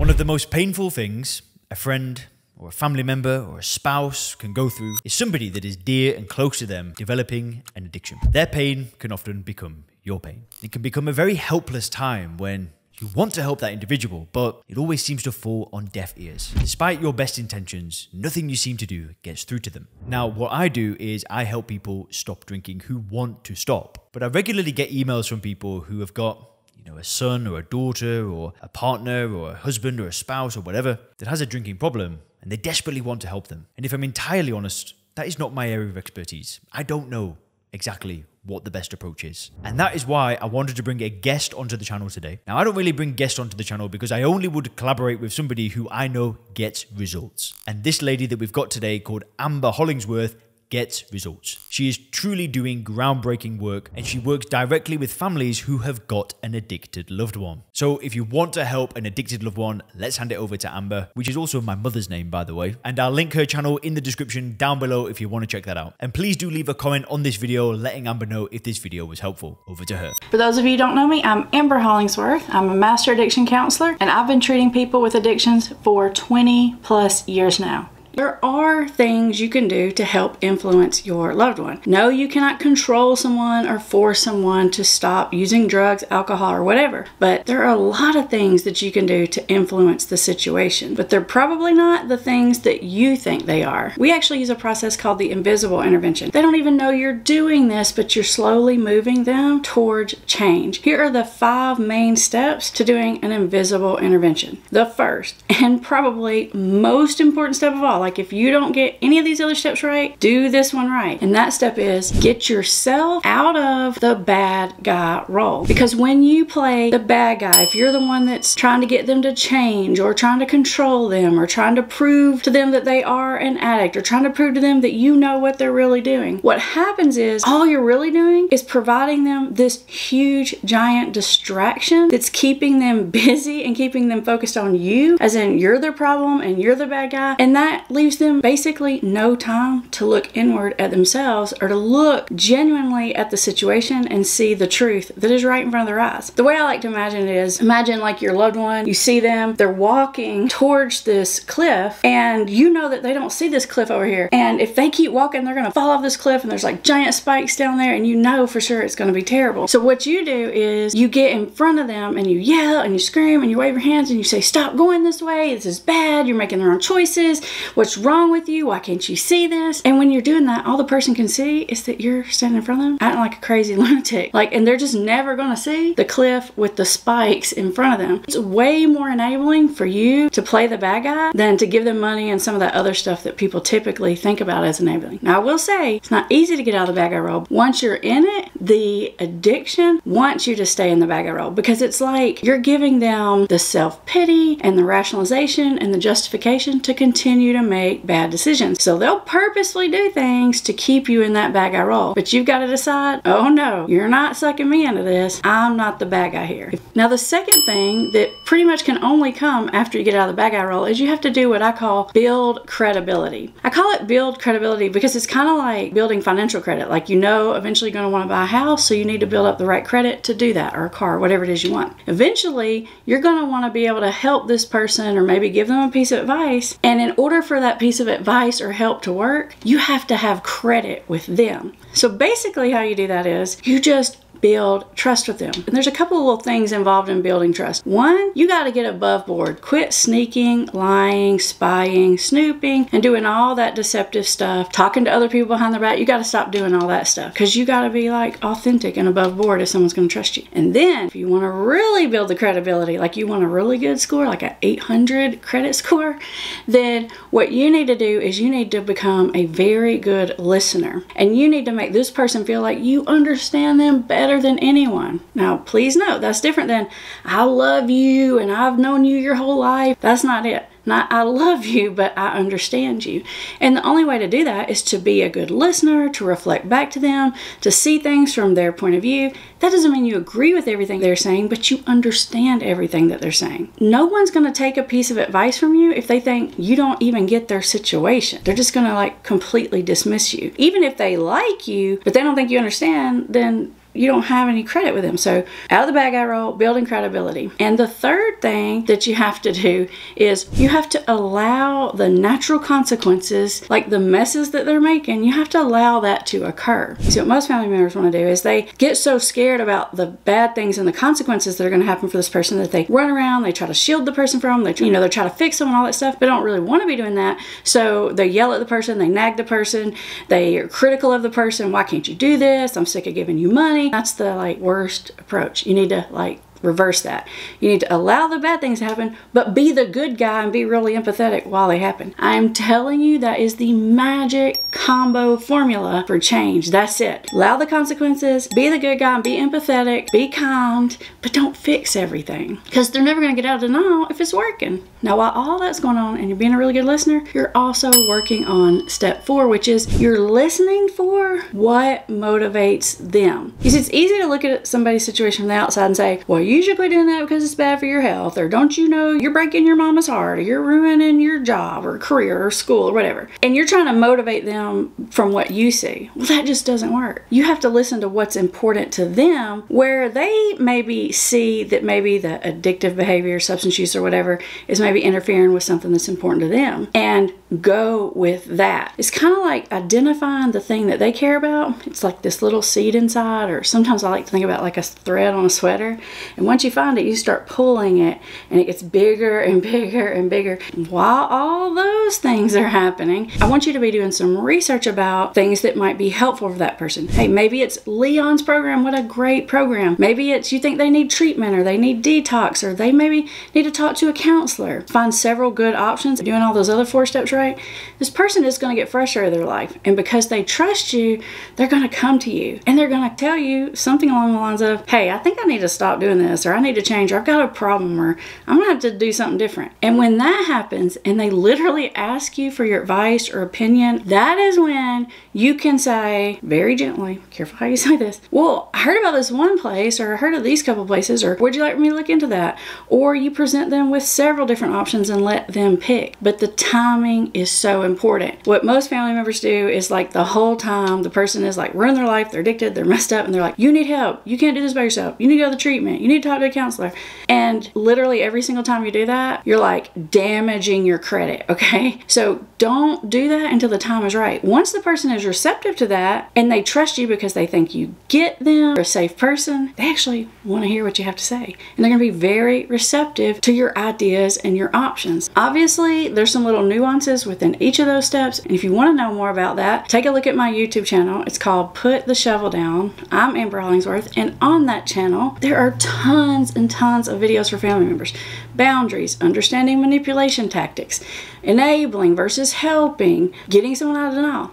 One of the most painful things a friend or a family member or a spouse can go through is somebody that is dear and close to them developing an addiction. Their pain can often become your pain. It can become a very helpless time when you want to help that individual, but it always seems to fall on deaf ears. Despite your best intentions, nothing you seem to do gets through to them. Now, what I do is I help people stop drinking who want to stop. But I regularly get emails from people who have got a son or a daughter or a partner or a husband or a spouse or whatever that has a drinking problem, and they desperately want to help them. And if I'm entirely honest, that is not my area of expertise. I don't know exactly what the best approach is. And that is why I wanted to bring a guest onto the channel today. Now, I don't really bring guests onto the channel because I only would collaborate with somebody who I know gets results. And this lady that we've got today, called Amber Hollingsworth, gets results. She is truly doing groundbreaking work, and she works directly with families who have got an addicted loved one. So if you want to help an addicted loved one, let's hand it over to Amber, which is also my mother's name, by the way. And I'll link her channel in the description down below if you want to check that out. And please do leave a comment on this video letting Amber know if this video was helpful. Over to her. For those of you who don't know me, I'm Amber Hollingsworth. I'm a master addiction counselor, and I've been treating people with addictions for 20+ years now. There are things you can do to help influence your loved one. No, you cannot control someone or force someone to stop using drugs, alcohol, or whatever. But there are a lot of things that you can do to influence the situation. But they're probably not the things that you think they are. We actually use a process called the invisible intervention. They don't even know you're doing this, but you're slowly moving them towards change. Here are the 5 main steps to doing an invisible intervention. The first, and probably most important step of all, like if you don't get any of these other steps right, do this one right. And that step is get yourself out of the bad guy role. Because when you play the bad guy, if you're the one that's trying to get them to change or trying to control them or trying to prove to them that they are an addict or trying to prove to them that you know what they're really doing, what happens is all you're really doing is providing them this huge giant distraction that's keeping them busy and keeping them focused on you, as in you're their problem and you're the bad guy, and that leaves them basically no time to look inward at themselves or to look genuinely at the situation and see the truth that is right in front of their eyes. The way I like to imagine it is, imagine like your loved one, you see them, they're walking towards this cliff, and you know that they don't see this cliff over here, and if they keep walking, they're gonna fall off this cliff, and there's like giant spikes down there, and you know for sure it's gonna be terrible. So what you do is you get in front of them and you yell and you scream and you wave your hands and you say, stop going this way, this is bad, you're making the wrong choices, what's wrong with you, why can't you see this? And when you're doing that, all the person can see is that you're standing in front of them acting like a crazy lunatic, and they're just never gonna see the cliff with the spikes in front of them. It's way more enabling for you to play the bad guy than to give them money and some of that other stuff that people typically think about as enabling. Now I will say, it's not easy to get out of the bad guy role. Once you're in it, the addiction wants you to stay in the bad guy role, because it's like you're giving them the self-pity and the rationalization and the justification to continue to make bad decisions. So they'll purposely do things to keep you in that bad guy role. But you've got to decide, oh no, you're not sucking me into this. I'm not the bad guy here. Now the second thing that pretty much can only come after you get out of the bad guy role is you have to do what I call build credibility. I call it build credibility because it's kind of like building financial credit. Like, eventually you're going to want to buy a house, so you need to build up the right credit to do that, or a car, whatever it is you want. Eventually, you're going to want to be able to help this person or maybe give them a piece of advice. And in order for that piece of advice or help to work, you have to have credit with them. So basically how you do that is you just build trust with them. And there's a couple of little things involved in building trust. One, you got to get above board. Quit sneaking, lying, spying, snooping, and doing all that deceptive stuff, talking to other people behind their back. You got to stop doing all that stuff, because you got to be like authentic and above board if someone's going to trust you. And then if you want to really build the credibility, like you want a really good score, like an 800 credit score, then what you need to do is you need to become a very good listener. And you need to make this person feel like you understand them better than anyone. Now, please note, that's different than I love you and I've known you your whole life. That's not it. Not I love you, but I understand you. And the only way to do that is to be a good listener, to reflect back to them, to see things from their point of view. That doesn't mean you agree with everything they're saying, but you understand everything that they're saying. No one's going to take a piece of advice from you if they think you don't even get their situation. They're just going to completely dismiss you. Even if they like you, but they don't think you understand, then you don't have any credit with them. So out of the bad guy role, building credibility. And the third thing that you have to do is you have to allow the natural consequences, like the messes that they're making, you have to allow that to occur. See, what most family members want to do is they get so scared about the bad things and the consequences that are going to happen for this person that they run around, they try to shield the person from them, they try to fix them and all that stuff, but don't really want to be doing that. So they yell at the person, they nag the person, they are critical of the person. Why can't you do this? I'm sick of giving you money. That's the worst approach. You need to reverse that. You need to allow the bad things to happen, but be the good guy and be really empathetic while they happen. I'm telling you, that is the magic combo formula for change. That's it. Allow the consequences, be the good guy, and be empathetic, be kind, but don't fix everything, because they're never going to get out of denial if it's working. Now, while all that's going on and you're being a really good listener, you're also working on step 4, which is you're listening for what motivates them. Because it's easy to look at somebody's situation from the outside and say, well, you should quit doing that because it's bad for your health, or don't you know you're breaking your mama's heart, or you're ruining your job or career or school or whatever. And you're trying to motivate them from what you see. Well, that just doesn't work. You have to listen to what's important to them, where they maybe see that maybe the addictive behavior, substance use or whatever, is maybe interfering with something that's important to them, and go with that. It's kind of like identifying the thing that they care about. It's like this little seed inside, or sometimes I like to think about like a thread on a sweater. And once you find it, you start pulling it, and it gets bigger and bigger and bigger. While all those things are happening, I want you to be doing some research about things that might be helpful for that person. Hey, maybe it's Leon's program. What a great program. Maybe it's you think they need treatment, or they need detox, or they maybe need to talk to a counselor. Find several good options. Doing all those other 4 steps right. This person is going to get frustrated with their life, and because they trust you, they're going to come to you, and they're going to tell you something along the lines of, hey, I think I need to stop doing this, or I need to change, or I've got a problem, or I'm gonna have to do something different. And when that happens and they literally ask you for your advice or opinion, that is when you can say very gently, careful how you say this, well, I heard about this one place, or I heard of these couple places, or would you like me to look into that? Or you present them with several different options and let them pick. But the timing is so important. What most family members do is the whole time the person is ruining their life, they're addicted, they're messed up, and they're like, you need help, you can't do this by yourself, you need to go to the treatment, you need to talk to a counselor. And literally every single time you do that, you're damaging your credit, okay? So don't do that until the time is right. Once the person is receptive to that and they trust you because they think you get them, you're a safe person, they actually want to hear what you have to say. And they're going to be very receptive to your ideas and your options. Obviously, there's some little nuances within each of those steps. And if you want to know more about that, take a look at my YouTube channel. It's called Put the Shovel Down. I'm Amber Hollingsworth, and on that channel, there are tons and tons of videos for family members. Boundaries, understanding manipulation tactics, enabling versus helping, getting someone out of denial.